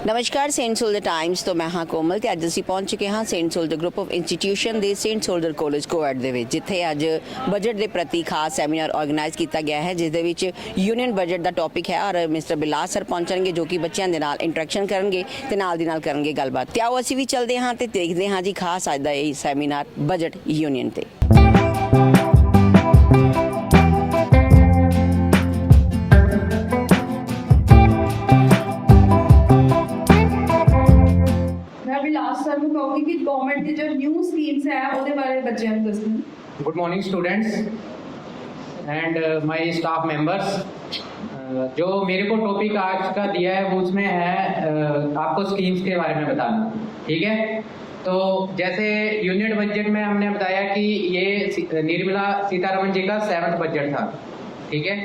नमस्कार Saint soldier times तो मैं हाँ कोमल ਤੇ ਅੱਜ ਅਸੀਂ ਪਹੁੰਚ ਚੁੱਕੇ ਹਾਂ Saint soldier group of institution ਦੇ ਸੇਂਟ ਸੋਲਜਰ ਕਾਲਜ ਕੋਐਡ ਦੇ ਵਿੱਚ ਜਿੱਥੇ ਅੱਜ ਬਜਟ ਦੇ ਪ੍ਰਤੀ ਖਾਸ ਸੈਮੀਨਾਰ ਆਰਗੇਨਾਈਜ਼ ਕੀਤਾ ਗਿਆ ਹੈ ਜਿਸ ਦੇ ਵਿੱਚ ਯੂਨੀਅਨ ਬਜਟ ਦਾ ਟੌਪਿਕ ਹੈ ਔਰ ਮਿਸਟਰ ਬਿਲਾਸ ਸਰ ਪਹੁੰਚਣਗੇ ਜੋ ਕਿ ਬੱਚਿਆਂ ਦੇ ਨਾਲ ਇੰਟਰੈਕਸ਼ਨ ਕਰਨਗੇ ਤੇ ਨਾਲ ਦੀ ਨਾਲ ਕਰਨਗੇ ਗੱਲਬਾਤ ਤੇ ਆਓ ਅਸੀਂ ਵੀ ਚੱਲਦੇ ਹਾਂ ਤੇ ਦੇਖਦੇ ਹਾਂ ਜੀ ਖਾਸ ਅੱਜ ਦਾ ਇਹ ਸੈਮੀਨਾਰ ਬਜਟ ਯੂਨੀਅਨ ਤੇ गवर्नमेंट की जो न्यू स्कीम्स है ਉਹਦੇ ਬਾਰੇ ਬੱਚਿਆਂ ਨੂੰ ਦੱਸਣਾ। Good morning students and my staff members. जो मेरे को टॉपिक आज का दिया है वो उसमें है आपको स्कीम्स के बारे में बताना, ठीक है। तो जैसे यूनिट बजट में हमने बताया कि ये निर्मला सीतारमण जी का 7th बजट था, ठीक है।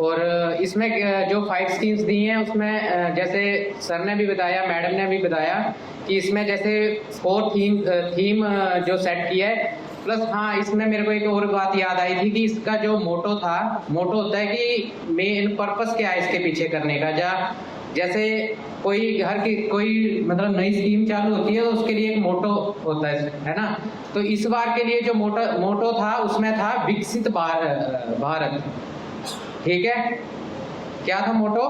और इसमें जो 5 स्कीम्स दी हैं उसमें जैसे सर ने भी बताया, मैडम ने भी बताया कि इसमें जैसे 4 थीम जो सेट किया है, प्लस हाँ इसमें मेरे को एक और बात याद आई थी कि इसका जो मोटो होता है कि मेन पर्पस क्या है इसके पीछे करने का। जैसे कोई मतलब नई स्कीम चालू होती है तो उसके लिए एक मोटो होता है ना। तो इस बार के लिए जो मोटो था उसमें था विकसित भारत, ठीक है। क्या था मोटो,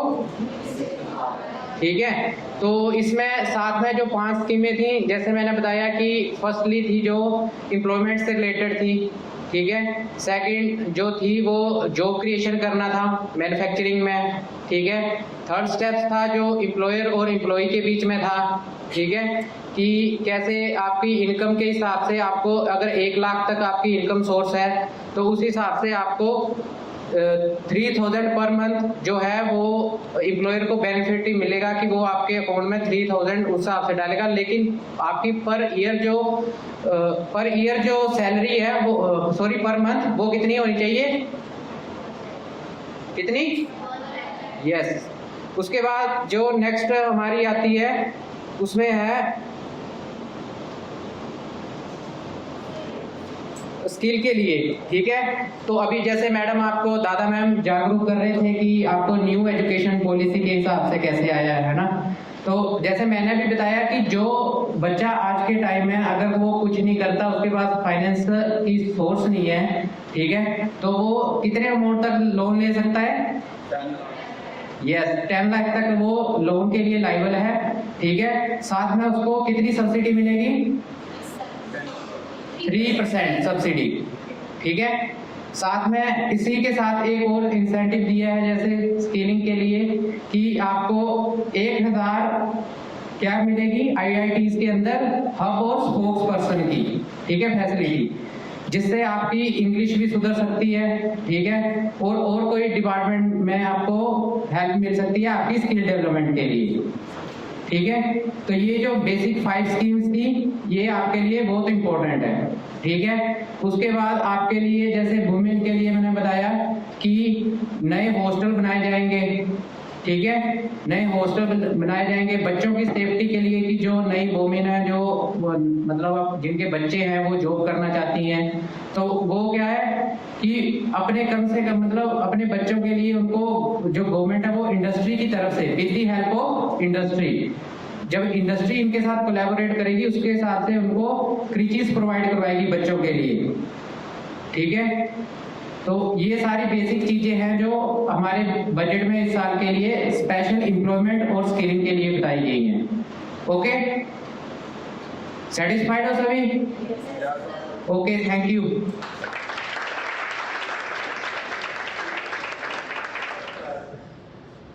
ठीक है। तो इसमें साथ में जो 5 स्कीमें थी जैसे मैंने बताया कि फर्स्टली थी जो एम्प्लॉयमेंट से रिलेटेड थी, ठीक है। सेकंड जो थी वो जॉब क्रिएशन करना था मैन्युफैक्चरिंग में, ठीक है। थर्ड स्टेप था जो एम्प्लॉयर और एम्प्लॉय के बीच में था, ठीक है, कि कैसे आपकी इनकम के हिसाब से आपको अगर 1 लाख तक आपकी इनकम सोर्स है तो उस हिसाब से आपको 3000 पर मंथ जो है वो एम्प्लॉयर को बेनिफिट ही मिलेगा कि वो आपके अकाउंट में 3000 उस हिसाब से डालेगा। लेकिन आपकी पर ईयर जो सैलरी है वो पर मंथ वो कितनी होनी चाहिए, कितनी, यस। उसके बाद जो नेक्स्ट हमारी आती है उसमें है स्किल के लिए, ठीक है। तो अभी जैसे मैडम आपको दादा मैम जागरूक कर रहे थे कि आपको न्यू एजुकेशन पॉलिसी के हिसाब से कैसे आया है ना। तो जैसे मैंने भी बताया कि जो बच्चा आज के टाइम में अगर वो कुछ नहीं करता, उसके पास फाइनेंस की सोर्स नहीं है, ठीक है, तो वो कितने अमाउंट तक लोन ले सकता है, यस 10 लाख तक वो लोन के लिए लायबल है, ठीक है। साथ में उसको कितनी सब्सिडी मिलेगी, 3% सब्सिडी, ठीक है। साथ में इसी के साथ एक और इंसेंटिव दिया है जैसे स्किलिंग के लिए कि आपको 1000 क्या मिलेगी IITs के अंदर हब और स्पोक्स पर्सन की, ठीक है, फैसिलिटी, जिससे आपकी इंग्लिश भी सुधर सकती है, ठीक है। और कोई डिपार्टमेंट में आपको हेल्प मिल सकती है आपकी स्किल डेवलपमेंट के लिए, ठीक है। तो ये जो बेसिक 5 स्कीम्स थी ये आपके लिए बहुत इंपॉर्टेंट है, ठीक है। उसके बाद आपके लिए जैसे वुमेन के लिए मैंने बताया कि नए हॉस्टल बनाए जाएंगे, ठीक है, नए हॉस्टल बनाए जाएंगे बच्चों की सेफ्टी के लिए कि जो नई वुमेन है जो मतलब जिनके बच्चे हैं वो जॉब करना चाहती हैं तो वो क्या है कि अपने कम से कम मतलब अपने बच्चों के लिए उनको जो गवर्नमेंट है वो इंडस्ट्री की तरफ से with the help of industry, जब इंडस्ट्री इनके साथ कोलैबोरेट करेगी उसके हिसाब से उनको क्रीचीज प्रोवाइड करवाएगी बच्चों के लिए, ठीक है। तो ये सारी बेसिक चीजें हैं जो हमारे बजट में इस साल के लिए स्पेशल एम्प्लॉयमेंट और स्किलिंग के लिए बताई गई हैं। ओके, सेटिस्फाइड हो सभी? Okay, thank you.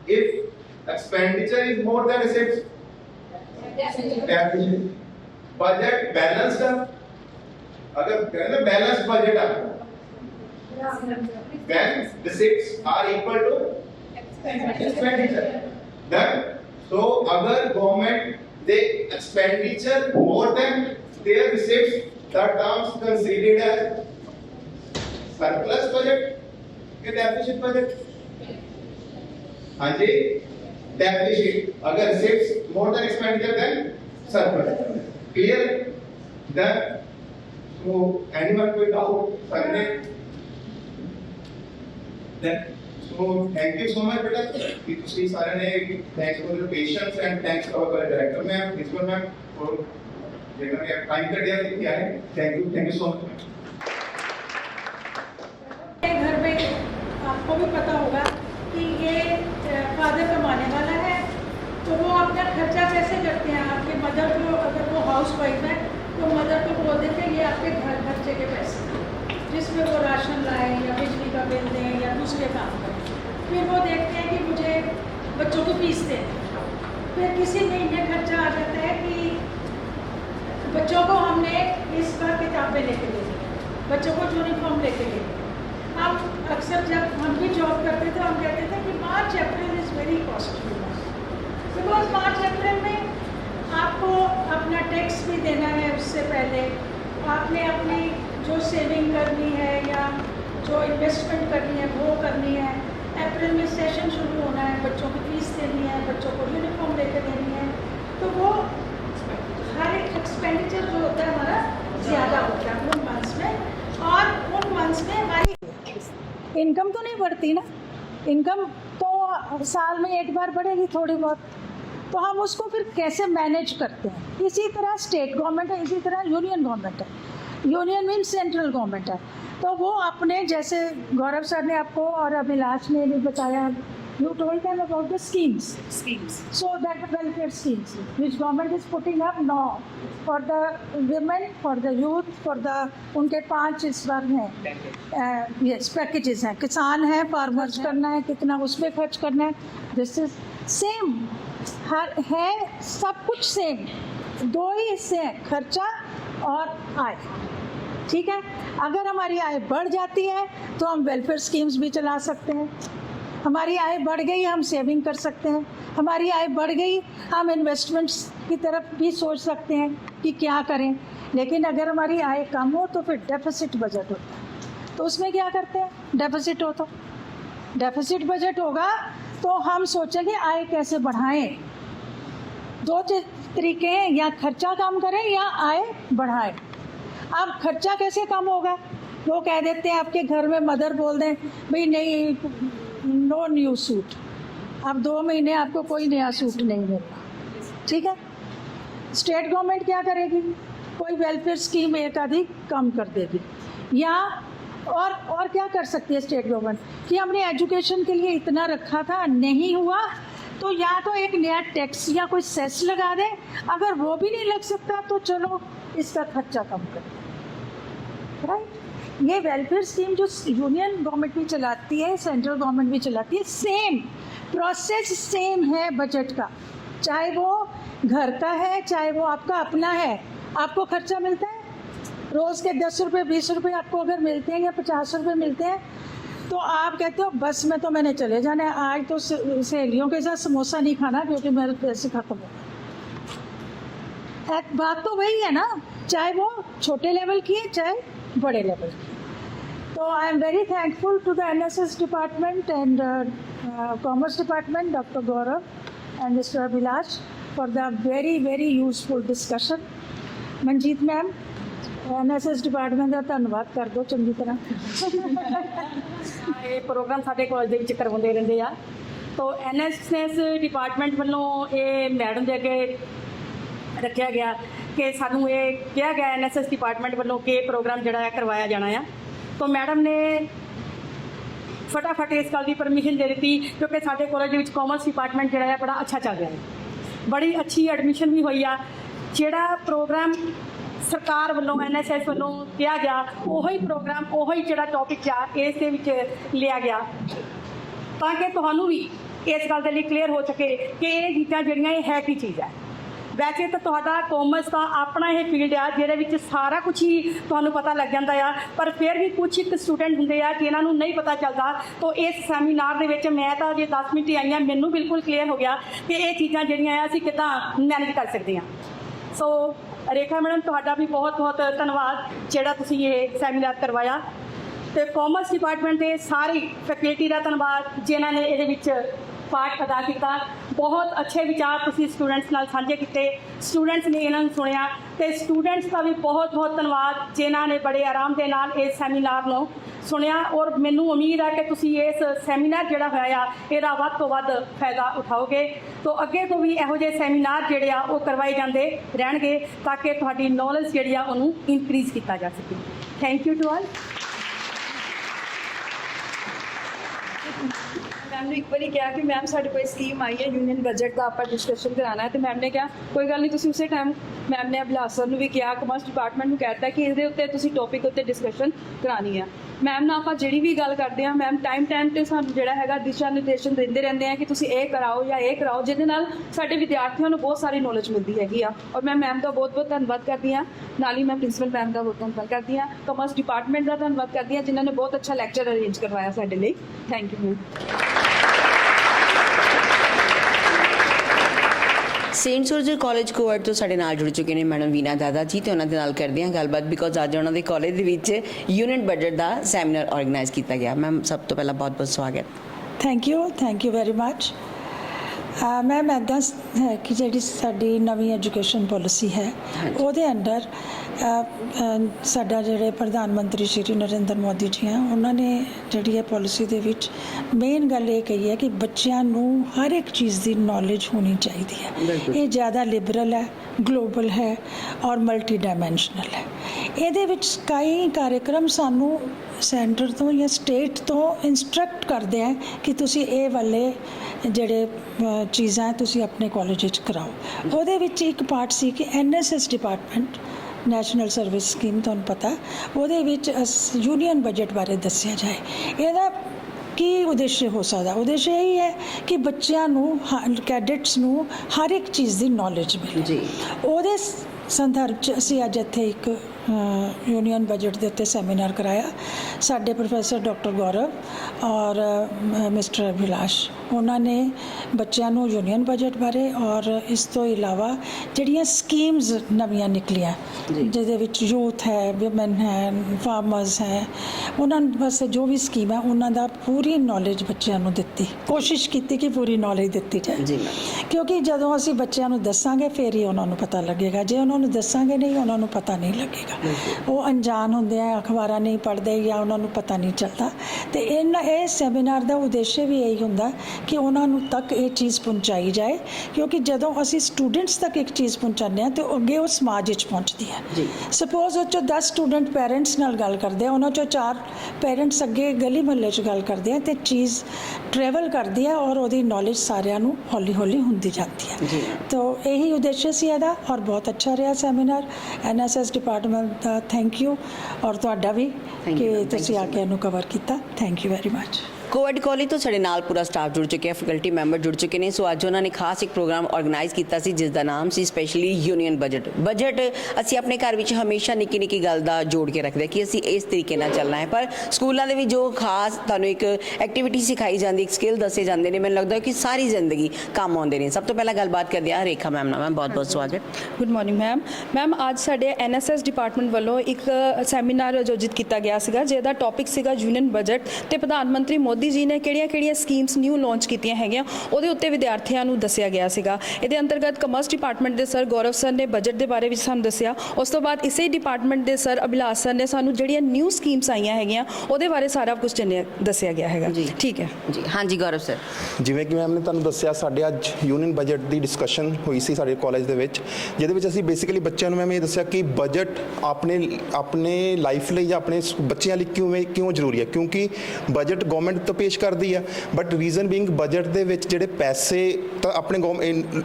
If expenditure is more than receipts, budget balanced है। अगर कहना बैलेंस्ड बजट आपका when receipts are equal to expenditure, then so अगर government they expenditure more than their receipts, that terms considered as surplus budget या deficit budget। हाँ जी, deficit अगर receipts more than expenditure then surplus, clear? Then so anyone कोई doubt? Then So thank you so much बेटा कि ਤੁਸੀਂ ਸਾਰਿਆਂ ਨੇ thanks for your patience and thanks to our director ma'am principal ma'am और जिन्होंने टाइम कटिया किया है thank you so much। घर में आपको भी पता होगा कि ये फादर कमाने वाला है, तो वो अपना खर्चा कैसे करते हैं। आपके मदर को, अगर वो हाउस वाइफ है तो मदर को बोल देते हैं ये आपके घर खर्चे के पैसे, जिसमें वो राशन लाएं या बिजली का बिल दें या दूसरे काम करें। फिर वो देखते हैं कि मुझे बच्चों की फीस दें, फिर किसी महीने खर्चा आ जाता है कि बच्चों को हमने इस बार किताबें लेके दे दी, बच्चों को यूनिफॉर्म लेके दे दी। हम अक्सर जब हम भी जॉब करते थे हम कहते थे कि March April is very costly, because March April में आपको अपना टैक्स भी देना है, उससे पहले आपने अपनी जो सेविंग करनी है या जो इन्वेस्टमेंट करनी है वो करनी है। अप्रैल में सेशन शुरू होना है, बच्चों की फीस देनी है, बच्चों को यूनिफॉर्म लेकर देनी है, तो वो हर एक एक्सपेंडिचर जो होता है हमारा ज़्यादा होता है उन मंथ्स में। और उन मंथ्स में हमारी इनकम तो नहीं बढ़ती ना, इनकम तो साल में एक बार बढ़ेगी थोड़ी बहुत, तो हम उसको फिर कैसे मैनेज करते हैं। इसी तरह स्टेट गवर्नमेंट है, इसी तरह यूनियन गवर्नमेंट है। यूनियन मीन्स सेंट्रल गवर्नमेंट है, तो वो अपने जैसे गौरव सर ने आपको और अभिलाष ने भी बताया, you told them about the schemes, so that welfare schemes which government is putting up now for the women, for the youth, for the उनके 5 इस बार हैं यस पैकेजेस हैं। किसान हैं, फार्मर्स करना है कितना उस पर खर्च करना है, दिस इज सेम हर है, सब कुछ सेम, 2 ही हिस्से हैं, खर्चा और आय। ठीक है, अगर हमारी आय बढ़ जाती है तो हम वेलफेयर स्कीम्स भी चला सकते हैं, हमारी आय बढ़ गई हम सेविंग कर सकते हैं, हमारी आय बढ़ गई हम इन्वेस्टमेंट्स की तरफ भी सोच सकते हैं कि क्या करें। लेकिन अगर हमारी आय कम हो तो फिर डेफिसिट बजट होता है, तो उसमें क्या करते हैं, डेफिसिट हो तो डेफिसिट बजट होगा तो हम सोचेंगे आय कैसे बढ़ाएं। 2 तरीके हैं, या खर्चा कम करें या आय बढ़ाएं। अब खर्चा कैसे कम होगा, वो कह देते हैं आपके घर में मदर बोल दें भाई नहीं, नो न्यू सूट, अब 2 महीने आपको कोई नया सूट नहीं मिलेगा। ठीक है, स्टेट गवर्नमेंट क्या करेगी, कोई वेलफेयर स्कीम एक आधी कम कर देगी, या और क्या कर सकती है स्टेट गवर्नमेंट कि हमने एजुकेशन के लिए इतना रखा था नहीं हुआ, तो या तो एक नया टैक्स या कोई सेस लगा दें, अगर वो भी नहीं लग सकता तो चलो इसका खर्चा कम कर दें। राइट, ये वेलफेयर स्कीम जो यूनियन गवर्नमेंट भी चलाती है, सेंट्रल गवर्नमेंट भी चलाती है, सेम प्रोसेस सेम है बजट का, चाहे वो घर का है चाहे वो आपका अपना है। आपको खर्चा मिलता है रोज़ के 10 रुपये 20 रुपये आपको अगर मिलते हैं या 50 रुपये मिलते हैं, तो आप कहते हो बस में तो मैंने चले जाना है, आज तो सहेलियों के साथ समोसा नहीं खाना क्योंकि मेरे पैसे खत्म हो गए। बात तो वही है ना, चाहे वो छोटे लेवल की है चाहे बड़े लेवल की। तो I am very thankful to the NSS department and commerce department, doctor Gaurav and mister Abhilash for the very useful discussion. Manjeet ma'am, NSS department का धन्यवाद कर दो चंगी तरह। ये प्रोग्राम साडे कॉलेज दे विच करवाउंदे रहिंदे आ, तो NSS डिपार्टमेंट वालों ये मैडम दे अगे रखा गया कि सानू ये कहा गया NSS डिपार्टमेंट वालों कि प्रोग्राम जिहड़ा है करवाया जाना है, तो मैडम ने फटाफट इस गल की परमिशन दे दी क्योंकि साडे कॉलेज दे विच कॉमर्स डिपार्टमेंट जिहड़ा है बड़ा अच्छा चल रहा है, बड़ी अच्छी एडमिशन भी हुई आ। जिहड़ा प्रोग्राम सरकार वालों NSS वालों किया गया उही प्रोग्राम उही जिहड़ा टॉपिक आ इस दे विच लिया गया ताकि तुहानू भी इस गल दे लई क्लीयर हो सके कि ये चीज़ां जिहड़ियां ये है की चीज़ है। वैसे तो तुहाडा कॉमर्स का अपना ये फील्ड आ जिहदे विच सारा कुछ ही तुहानू पता लग जाता है, पर फिर भी कुछ एक स्टूडेंट होंदे आ कि इन्हां नू नहीं पता चलता। तो इस सैमीनार दे विच मैं तो जे 10 मिनट ही आई हाँ, मैनू बिल्कुल क्लीयर हो गया कि ये चीज़ां जिहड़ियां आ असीं किदां मैनेज कर सकते हैं। सो रेखा मैडम तुहाडा भी बहुत बहुत धन्यवाद जिहड़ा तुसीं ये सैमीनार करवाया, तो कॉमर्स डिपार्टमेंट के सारी फैकल्टी का धन्यवाद जिन्होंने ये ਪਾਰਟ ਅਦਾ ਕੀਤਾ। ਬਹੁਤ ਅੱਛੇ ਵਿਚਾਰ ਤੁਸੀਂ ਸਟੂਡੈਂਟਸ ਨਾਲ ਸਾਂਝੇ ਕੀਤੇ, ਸਟੂਡੈਂਟਸ ਨੇ ਇਹਨਾਂ ਨੂੰ ਸੁਣਿਆ ਤੇ ਸਟੂਡੈਂਟਸ ਦਾ ਵੀ ਬਹੁਤ ਬਹੁਤ ਧੰਨਵਾਦ ਜਿਨ੍ਹਾਂ ਨੇ ਬੜੇ ਆਰਾਮ ਦੇ ਨਾਲ ਇਸ ਸੈਮੀਨਾਰ ਨੂੰ ਸੁਣਿਆ। ਔਰ ਮੈਨੂੰ ਉਮੀਦ ਹੈ ਕਿ ਤੁਸੀਂ ਇਸ ਸੈਮੀਨਾਰ ਜਿਹੜਾ ਹੋਇਆ ਇਹਦਾ ਵੱਧ ਤੋਂ ਵੱਧ ਫਾਇਦਾ ਉਠਾਓਗੇ। ਤੋਂ ਅੱਗੇ ਤੋਂ ਵੀ ਇਹੋ ਜਿਹੇ ਸੈਮੀਨਾਰ ਜਿਹੜੇ ਆ ਉਹ ਕਰਵਾਏ ਜਾਂਦੇ ਰਹਿਣਗੇ ਤਾਂ ਕਿ ਤੁਹਾਡੀ ਨੌਲੇਜ ਜਿਹੜੀ ਆ ਉਹਨੂੰ ਇਨਕਰੀਜ਼ ਕੀਤਾ ਜਾ ਸਕੇ। Thank you to all. Ma'am ने एक बार कहा कि मैम साढ़े कोई स्कीम आई है यूनियन बजट का आप डिस्कशन कराना है, तो मैम ने कहा कोई गल नहीं, तुसी उसे टाइम मैम ने अभिलाष सर भी कहा, कमर्स डिपार्टमेंट में कहता है कि इसके उत्ते तुसी टॉपिक उत्ते डिस्कशन करानी है। मैम ना आप जी भी गल करते हैं, मैम टाइम से सानू जिहड़ा हैगा दिशा निर्देशन देंदे रहंदे हैं कि तुसी ये कराओ या ये कराओ, जिहदे नाल साडे विद्यार्थियों को बहुत सारी नॉलेज मिलती हैगी आ। और मैं मैम का बहुत बहुत धन्नवाद करती हाँ, नाल ही मैं प्रिंसीपल मैम का बहुत धन्नवाद करती हाँ, कमर्स डिपार्टमेंट का धन्नवाद करती हाँ जिन्होंने बहुत अच्छा लैक्चर अरेंज करवाया साडे लई। Thank you ma'am. Saint soldier college co-ed ਤੋਂ ਸਾਡੇ ਨਾਲ ਜੁੜ ਚੁੱਕੇ ਨੇ ਮੈਡਮ ਵੀਨਾ ਦਾਦਾ ਜੀ, ਤੇ ਉਹਨਾਂ ਦੇ ਨਾਲ ਕਰਦੇ ਹਾਂ ਗੱਲਬਾਤ ਬਿਕੋਜ਼ ਅੱਜ ਉਹਨਾਂ ਦੇ ਕਾਲਜ ਦੇ ਵਿੱਚ ਯੂਨਿਟ ਬਜਟ ਦਾ ਸੈਮੀਨਾਰ ਆਰਗੇਨਾਈਜ਼ ਕੀਤਾ ਗਿਆ। ਮੈਮ ਸਭ ਤੋਂ ਪਹਿਲਾਂ ਬਹੁਤ ਬਹੁਤ ਸਵਾਗਤ। Thank you very much. Ma'am ਇੱਦਾਂ ਹੈ ਕਿ ਜਿਹੜੀ ਸਾਡੀ ਨਵੀਂ ਐਜੂਕੇਸ਼ਨ ਪਾਲਿਸੀ ਹੈ ਉਹਦੇ ਅੰਡਰ ਸਾਡਾ ਜਿਹੜੇ ਪ੍ਰਧਾਨ ਮੰਤਰੀ ਸ਼੍ਰੀ ਨਰਿੰਦਰ ਮੋਦੀ ਜੀ ਹੈ ਉਹਨਾਂ ਨੇ ਜਿਹੜੀ ਇਹ ਪਾਲਿਸੀ ਦੇ ਵਿੱਚ ਮੇਨ ਗੱਲ ਇਹ ਕਹੀ ਹੈ ਕਿ ਬੱਚਿਆਂ ਨੂੰ ਹਰ ਇੱਕ ਚੀਜ਼ ਦੀ ਨੌਲੇਜ ਹੋਣੀ ਚਾਹੀਦੀ ਹੈ। ਇਹ ਜ਼ਿਆਦਾ ਲਿਬਰਲ ਹੈ, ਗਲੋਬਲ ਹੈ ਔਰ ਮਲਟੀ ਡਾਇਮੈਂਸ਼ਨਲ ਹੈ। ਇਹਦੇ ਵਿੱਚ ਕਈ ਕਾਰਜਕ੍ਰਮ ਸਾਨੂੰ ਸੈਂਟਰ ਤੋਂ ਜਾਂ ਸਟੇਟ ਤੋਂ ਇੰਸਟਰਕਟ ਕਰਦੇ ਆ ਕਿ ਤੁਸੀਂ ਇਹ ਵਾਲੇ ਜਿਹੜੇ ਚੀਜ਼ਾਂ ਤੁਸੀਂ ਆਪਣੇ ਕਾਲਜ ਵਿੱਚ ਕਰਾਓ। ਉਹਦੇ ਵਿੱਚ ਇੱਕ ਪਾਰਟ ਸੀ ਕਿ NSS department national service scheme, ਤੁਹਾਨੂੰ ਪਤਾ ਉਹਦੇ ਵਿੱਚ ਯੂਨੀਅਨ ਬਜਟ ਬਾਰੇ ਦੱਸਿਆ ਜਾਏ। ਇਹਦਾ ਕੀ ਉਦੇਸ਼ ਹੋ ਸਕਦਾ? ਉਦੇਸ਼ ਇਹ ਹੈ ਕਿ ਬੱਚਿਆਂ ਨੂੰ ਕੈਡਿਟਸ ਨੂੰ ਹਰ ਇੱਕ ਚੀਜ਼ ਦੀ ਨੌਲੇਜ ਮਿਲੇ ਜੀ। ਉਹਦੇ ਸੰਦਰਭ 'ਚ ਅਸੀਂ ਅੱਜ ਇੱਥੇ ਇੱਕ ਯੂਨੀਅਨ ਬਜਟ ਦੇ ਉੱਤੇ ਸੈਮੀਨਾਰ ਕਰਾਇਆ। ਸਾਡੇ ਪ੍ਰੋਫੈਸਰ ਡਾਕਟਰ ਗੌਰਵ ਔਰ ਮਿਸਟਰ ਅਭਿਲਾਸ਼ ਉਹਨਾਂ ਨੇ ਬੱਚਿਆਂ ਨੂੰ ਯੂਨੀਅਨ ਬਜਟ ਬਾਰੇ ਔਰ ਇਸ ਤੋਂ ਇਲਾਵਾ ਜਿਹੜੀਆਂ ਸਕੀਮਸ ਨਵੀਆਂ ਨਿਕਲੀਆਂ ਜਿਹਦੇ ਵਿੱਚ ਯੂਥ ਹੈ, ਵਿਮਨ ਹੈ, ਫਾਰਮਰਸ ਹੈ, ਉਹਨਾਂ ਵਾਸਤੇ ਜੋ ਵੀ ਸਕੀਮ ਹੈ ਉਹਨਾਂ ਦਾ ਪੂਰੀ ਨੌਲੇਜ ਬੱਚਿਆਂ ਨੂੰ ਦਿੱਤੀ। ਕੋਸ਼ਿਸ਼ ਕੀਤੀ ਕਿ ਪੂਰੀ ਨੌਲੇਜ ਦਿੱਤੀ ਜਾਏ ਜੀ, ਕਿਉਂਕਿ ਜਦੋਂ ਅਸੀਂ ਬੱਚਿਆਂ ਨੂੰ ਦੱਸਾਂਗੇ ਫਿਰ ਹੀ ਉਹਨਾਂ ਨੂੰ ਪਤਾ ਲੱਗੇਗਾ। ਜੇ ਉਹਨਾਂ ਨੂੰ ਦੱਸਾਂਗੇ ਨਹੀਂ ਉਹਨਾਂ ਨੂੰ ਪਤਾ ਨਹੀਂ ਲੱਗੇਗਾ। ਉਹ ਅਣਜਾਣ ਹੁੰਦੇ ਆ, ਅਖਬਾਰਾਂ ਨਹੀਂ ਪੜ੍ਹਦੇ ਜਾਂ ਉਹਨਾਂ ਨੂੰ ਪਤਾ ਨਹੀਂ ਚੱਲਦਾ। ਤੇ ਇਹ ਸੈਮੀਨਾਰ ਦਾ ਉਦੇਸ਼ ਵੀ ਇਹੀ ਹੁੰਦਾ ਕਿ ਉਹਨਾਂ ਨੂੰ ਤੱਕ ਇਹ ਚੀਜ਼ ਪਹੁੰਚਾਈ ਜਾਏ, ਕਿਉਂਕਿ ਜਦੋਂ ਅਸੀਂ ਸਟੂਡੈਂਟਸ ਤੱਕ ਇੱਕ ਚੀਜ਼ ਪਹੁੰਚਾਉਂਦੇ ਹਾਂ ਤੇ ਅੱਗੇ ਉਹ ਸਮਾਜ ਵਿੱਚ ਪਹੁੰਚਦੀ ਹੈ ਜੀ। ਸਪੋਜ਼ ਉਹ 'ਚੋਂ 10 ਸਟੂਡੈਂਟ ਪੈਰੈਂਟਸ ਨਾਲ ਗੱਲ ਕਰਦੇ ਆ, ਉਹਨਾਂ 'ਚੋਂ 4 ਪੈਰੈਂਟਸ ਅੱਗੇ ਗਲੀ ਮੁਹੱਲੇ 'ਚ ਗੱਲ ਕਰਦੇ ਆ ਤੇ ਚੀਜ਼ ਟਰੈਵਲ ਕਰਦੀ ਹੈ ਔਰ ਉਹਦੀ ਨੌਲੇਜ ਸਾਰਿਆਂ ਨੂੰ ਹੌਲੀ ਹੌਲੀ ਹੁੰਦੀ ਜਾਂਦੀ ਹੈ ਜੀ। ਤਾਂ ਇਹੀ ਉਦੇਸ਼ ਸੀ ਇਹਦਾ ਔਰ ਬਹੁਤ ਅੱਛਾ ਰਿਹਾ seminar. NSS department the thank you ਔਰ ਤੁਹਾਡਾ ਵੀ ਕਿ ਤੁਸੀਂ ਆ ਕੇ ਇਹਨੂੰ ਕਵਰ ਕੀਤਾ। Thank you very much. Co-ed college ਤੋਂ ਸਾਡੇ ਨਾਲ ਪੂਰਾ ਸਟਾਫ ਜੁੜ ਚੁੱਕਿਆ, ਫੈਕਲਟੀ ਮੈਂਬਰ ਜੁੜ ਚੁੱਕੇ ਨੇ। ਸੋ ਅੱਜ ਉਹਨਾਂ ਨੇ ਖਾਸ ਇੱਕ ਪ੍ਰੋਗਰਾਮ ਆਰਗੇਨਾਈਜ਼ ਕੀਤਾ ਸੀ ਜਿਸ ਦਾ ਨਾਮ ਸੀ ਸਪੈਸ਼ਲੀ ਯੂਨੀਅਨ ਬਜਟ। ਅਸੀਂ ਆਪਣੇ ਘਰ ਵਿੱਚ ਹਮੇਸ਼ਾ ਨਿੱਕੀ ਨਿੱਕੀ ਗੱਲ ਦਾ ਜੋੜ ਕੇ ਰੱਖਦੇ ਕਿ ਅਸੀਂ ਇਸ ਤਰੀਕੇ ਨਾਲ ਚੱਲਣਾ ਹੈ, ਪਰ ਸਕੂਲਾਂ ਦੇ ਵਿੱਚ ਜੋ ਖਾਸ ਤੁਹਾਨੂੰ ਇੱਕ ਐਕਟੀਵਿਟੀ ਸਿਖਾਈ ਜਾਂਦੀ, ਇੱਕ ਸਕਿੱਲ ਦੱਸੇ ਜਾਂਦੇ ਨੇ, ਮੈਨੂੰ ਲੱਗਦਾ ਕਿ ਸਾਰੀ ਜ਼ਿੰਦਗੀ ਕੰਮ ਆਉਂਦੇ ਨੇ। ਸਭ ਤੋਂ ਪਹਿਲਾਂ ਗੱਲਬਾਤ ਕਰਦੇ ਹਾਂ ਰੇਖਾ ਮੈਮ ਨਾਲ। ਮੈਮ ਬਹੁਤ ਬਹੁਤ ਸਵਾਗਤ। Good morning ma'am. ਮੈਮ ਅੱਜ ਸਾਡੇ NSS ਡਿਪਾਰਟਮੈਂਟ ਵੱਲੋਂ ਇੱਕ ਸੈਮੀਨਾਰ ਆਯੋਜਿਤ ਕੀਤਾ ਗਿਆ ਸੀਗਾ ਜਿਹਦਾ ਟੌਪਿਕ ਸੀਗਾ ਯੂਨੀਅਨ ਬਜਟ ਤੇ ਪ੍ਰਧਾਨ ਮੰਤਰੀ ਮੋਦੀ ਜੀ ਨੇ ਕਿਹੜੀਆਂ ਸਕੀਮਸ ਨਿਊ ਲਾਂਚ ਕੀਤੀਆਂ ਹੈਗੀਆਂ ਉਹਦੇ ਉੱਤੇ ਵਿਦਿਆਰਥੀਆਂ ਨੂੰ ਦੱਸਿਆ ਗਿਆ ਸੀਗਾ। ਇਹਦੇ ਅੰਤਰਗਤ ਕਮਰਸ ਡਿਪਾਰਟਮੈਂਟ ਦੇ ਸਰ ਗੌਰਵ ਸਰ ਨੇ ਬਜਟ ਦੇ ਬਾਰੇ ਵਿੱਚ ਸਾਨੂੰ ਦੱਸਿਆ। ਉਸ ਤੋਂ ਬਾਅਦ ਇਸੇ ਡਿਪਾਰਟਮੈਂਟ ਦੇ ਸਰ ਅਭਿਲਾਸ਼ ਸਰ ਨੇ ਸਾਨੂੰ ਜਿਹੜੀਆਂ ਨਿਊ ਸਕੀਮਸ ਆਈਆਂ ਹੈਗੀਆਂ ਉਹਦੇ ਬਾਰੇ ਸਾਰਾ ਕੁਝ ਦੱਸਿਆ ਗਿਆ ਹੈਗਾ ਜੀ। ਠੀਕ ਹੈ ਜੀ। ਹਾਂਜੀ ਗੌਰਵ ਸਰ। ਜਿਵੇਂ ਕਿ ਮੈਮ ਨੇ ਤੁਹਾਨੂੰ ਦੱਸਿਆ, ਸਾਡੇ ਅੱਜ ਯੂਨੀਅਨ ਬਜਟ ਦੀ ਡਿਸਕਸ਼ਨ ਹੋਈ ਸੀ ਸਾਡੇ ਕਾਲਜ ਦੇ ਵਿੱਚ, ਜਿਹਦੇ ਵਿੱਚ ਅਸੀਂ ਬੇਸਿਕਲੀ ਬੱਚਿਆਂ ਨੂੰ ਮੈਮ ਇਹ ਦੱਸਿਆ ਕਿ ਬਜਟ ਆਪਣੇ ਲਾਈਫ ਲਈ ਜਾਂ ਆਪਣੇ ਬੱਚਿਆਂ ਲਈ ਕਿਉਂ ਜ਼ਰੂਰੀ ਹੈ। ਕਿਉਂਕਿ ਬਜਟ ਗਵਰਨਮੈਂਟ ਤੋਂ ਪੇਸ਼ ਕਰਦੀ ਹੈ, ਬਟ ਰੀਜ਼ਨ ਬੀਇੰਗ ਬਜਟ ਦੇ ਵਿੱਚ ਜਿਹੜੇ ਪੈਸੇ ਤਾਂ ਆਪਣੇ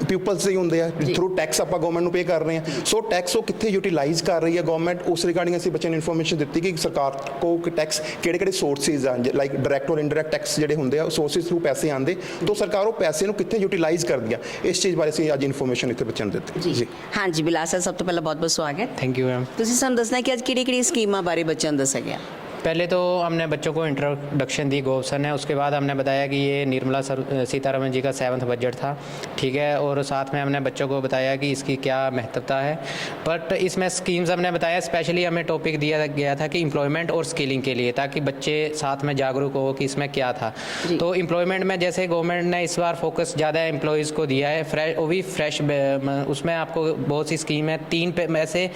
ਪੀਪਲਸ ਦੇ ਹੀ ਹੁੰਦੇ ਆ, ਥਰੂ ਟੈਕਸ ਆਪਾਂ ਗਵਰਨਮੈਂਟ ਨੂੰ ਪੇ ਕਰ ਰਹੇ ਹਾਂ। ਸੋ ਟੈਕਸ ਉਹ ਕਿੱਥੇ ਯੂਟੀਲਾਈਜ਼ ਕਰ ਰਹੀ ਹੈ ਗਵਰਨਮੈਂਟ, ਉਸ ਰਿਗਾਰਡਿੰਗ ਅਸੀਂ ਬੱਚਿਆਂ ਨੂੰ ਇਨਫੋਰਮੇਸ਼ਨ ਦਿੱਤੀ ਕਿ ਸਰਕਾਰ ਕੋ ਟੈਕਸ ਕਿਹੜੇ ਸੋਰਸਿਸ ਆ, ਲਾਈਕ ਡਾਇਰੈਕਟ ਔਰ ਇਨਡਾਇਰੈਕਟ ਟੈਕਸ ਜਿਹੜੇ ਹੁੰਦੇ ਆ ਸੋਰਸਿਸ ਥਰੂ ਪੈਸੇ ਆਉਂਦੇ, ਤਾਂ ਸਰਕਾਰ ਉਹ ਪੈਸੇ ਨੂੰ ਕਿੱਥੇ ਯੂਟੀਲਾਈਜ਼ ਕਰਦੀ ਆ, ਇਸ ਚੀਜ਼ ਬਾਰੇ ਅਸੀਂ ਅੱਜ ਇਨਫੋਰਮੇਸ਼ਨ ਇੱਥੇ ਬੱਚਿਆਂ ਨੂੰ ਦਿੱਤੀ ਜੀ। ਹਾਂਜੀ ਬਿਲਾਸ ਸਰ, ਸਭ ਤੋਂ ਪਹਿਲਾਂ ਬਹੁਤ ਬਹੁਤ ਸਵਾਗਤ। Thank you ma'am. ਤੁਸੀਂ ਸਾਨੂੰ ਦੱਸਣਾ ਕਿ ਅੱਜ ਕਿਹੜੀ ਸਕੀਮਾਂ ਬਾਰੇ ਬੱਚਿਆਂ ਨੂੰ ਦੱਸਿਆ ਗਿਆ। पहले तो हमने बच्चों को इंट्रोडक्शन दी, गोव सर ने, उसके बाद हमने बताया कि ये निर्मला सीतारमण जी का 7th बजट था ठीक है, और साथ में हमने बच्चों को बताया कि इसकी क्या महत्वता है। बट इसमें स्कीम्स हमने बताया, स्पेशली हमें टॉपिक दिया गया था कि एम्प्लॉयमेंट और स्किलिंग के लिए, ताकि बच्चे साथ में जागरूक हो कि इसमें क्या था। तो एम्प्लॉयमेंट में जैसे गवर्नमेंट ने इस बार फोकस ज़्यादा एम्प्लॉयज़ को दिया है, फ्रेश, वो भी फ्रेश, उसमें आपको बहुत सी स्कीम है। 3 में से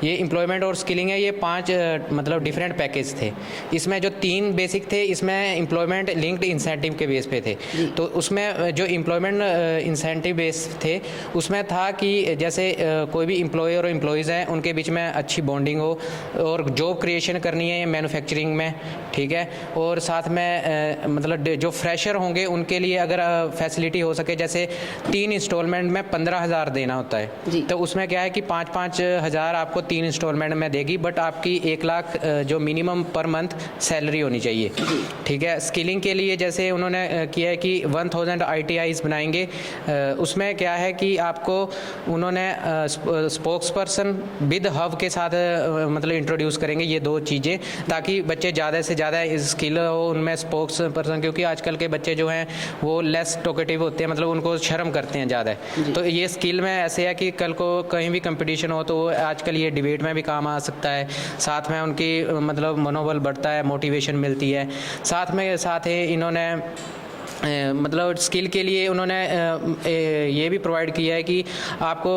ये एम्प्लॉयमेंट और स्किलिंग है, ये 5 मतलब डिफरेंट पैकेज थे। इसमें जो 3 बेसिक थे, इसमें एम्प्लॉयमेंट लिंक्ड इंसेंटिव के बेस पे थे। तो उसमें जो एम्प्लॉयमेंट इंसेंटिव बेस थे, उसमें था कि जैसे कोई भी एम्प्लॉय और एम्प्लॉयज़ हैं, उनके बीच में अच्छी बॉन्डिंग हो और जॉब क्रिएशन करनी है मैन्युफैक्चरिंग में, ठीक है। और साथ में मतलब जो फ्रेशर होंगे उनके लिए अगर फैसिलिटी हो सके, जैसे 3 इंस्टॉलमेंट में 15,000 देना होता है, तो उसमें क्या है कि 5-5 हज़ार आपको 3 इंस्टॉलमेंट में देगी, बट आपकी 1 लाख जो मिनिमम पर मंथ सैलरी होनी चाहिए, ठीक है। स्किलिंग के लिए जैसे उन्होंने किया है कि 1000 ITIs बनाएंगे। उसमें क्या है कि आपको उन्होंने स्पोक्स पर्सन विद हब के साथ मतलब इंट्रोड्यूस करेंगे, ये 2 चीज़ें, ताकि बच्चे ज़्यादा से ज़्यादा स्किल हो उनमें स्पोक्स पर्सन, क्योंकि आजकल के बच्चे जो हैं वो लेस टॉकेटिव होते हैं, मतलब उनको शर्म करते हैं ज़्यादा। तो ये स्किल में ऐसे है कि कल को कहीं भी कंपटीशन हो तो आजकल ये डिबेट में भी काम आ सकता है। साथ में उनकी मतलब मनोबल बढ़ता है, मोटिवेशन मिलती है। साथ ही इन्होंने मतलब स्किल के लिए उन्होंने ये भी प्रोवाइड किया है कि आपको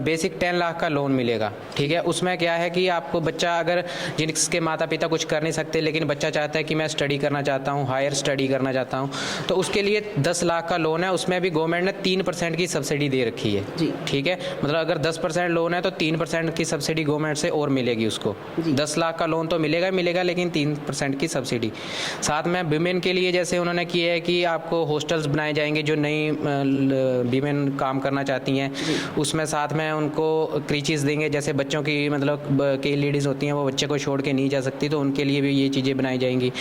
बेसिक 10 लाख का लोन मिलेगा, ठीक है। उसमें क्या है कि आपको बच्चा अगर जिनके माता पिता कुछ कर नहीं सकते, लेकिन बच्चा चाहता है कि मैं स्टडी करना चाहता हूँ, हायर स्टडी करना चाहता हूँ, तो उसके लिए 10 लाख का लोन है। उसमें भी गवर्नमेंट ने 3% की सब्सिडी दे रखी है, ठीक है। मतलब अगर 10% लोन है तो 3% की सब्सिडी गवर्नमेंट से और मिलेगी उसको। 10 लाख का लोन तो मिलेगा, लेकिन 3% की सब्सिडी। साथ में विमेन के लिए जैसे उन्होंने किया है कि आपको हॉस्टल्स बनाए जाएंगे जो नई वीमेन काम करना चाहती हैं, उसमें साथ में उनको क्रीचेस देंगे, जैसे बच्चों की मतलब कई लेडीज़ होती हैं वो बच्चे को छोड़ के नहीं जा सकती, तो उनके लिए भी ये चीज़ें बनाई जाएंगी।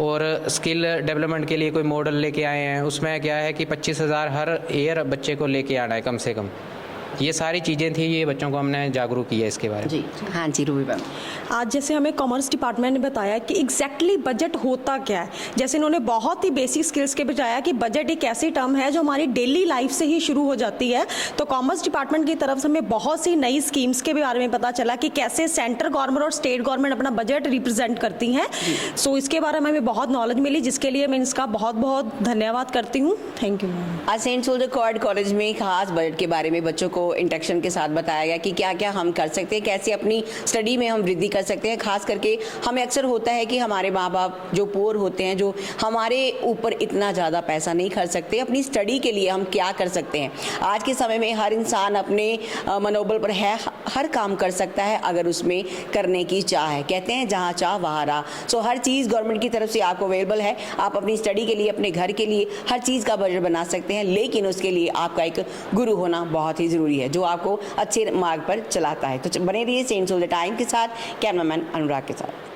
और स्किल डेवलपमेंट के लिए कोई मॉडल लेके आए हैं, उसमें क्या है कि 25,000 हर ईयर बच्चे को लेके आना है कम से कम। ये सारी चीज़ें थी, ये बच्चों को हमने जागरूक किया इसके बारे में। जी हाँ जी, रूबी मैम। आज जैसे हमें कॉमर्स डिपार्टमेंट ने बताया कि एग्जैक्टली बजट होता क्या है, जैसे इन्होंने बहुत ही बेसिक स्किल्स के बताया कि बजट एक ऐसी टर्म है जो हमारी डेली लाइफ से ही शुरू हो जाती है। तो कॉमर्स डिपार्टमेंट की तरफ से हमें बहुत सी नई स्कीम्स के बारे में पता चला कि कैसे सेंट्रल गवर्नमेंट और स्टेट गवर्नमेंट अपना बजट रिप्रेजेंट करती हैं। सो इसके बारे में हमें बहुत नॉलेज मिली, जिसके लिए मैं इसका बहुत बहुत धन्यवाद करती हूँ। Thank you ma'am. आज सेंट सोल्जर क्वाड कॉलेज में खास बजट के बारे में बच्चों को इंटरेक्शन के साथ बताया गया कि क्या क्या हम कर सकते हैं, कैसे अपनी स्टडी में हम वृद्धि कर सकते हैं। खास करके हमें अक्सर होता है कि हमारे माँ बाप जो पुअर होते हैं, जो हमारे ऊपर इतना ज़्यादा पैसा नहीं खर्च सकते, अपनी स्टडी के लिए हम क्या कर सकते हैं। आज के समय में हर इंसान अपने मनोबल पर है, हर काम कर सकता है अगर उसमें करने की चाह है। कहते हैं जहाँ चाह वहाँ राह। सो हर चीज़ गवर्नमेंट की तरफ से आपको अवेलेबल है। आप अपनी स्टडी के लिए, अपने घर के लिए हर चीज़ का बजट बना सकते हैं, लेकिन उसके लिए आपका एक गुरु होना बहुत ही ज़रूरी है जो आपको अच्छे मार्ग पर चलाता है। तो बने रहिए सेंट सोल्जर टाइम के साथ, कैमरामैन अनुराग के साथ।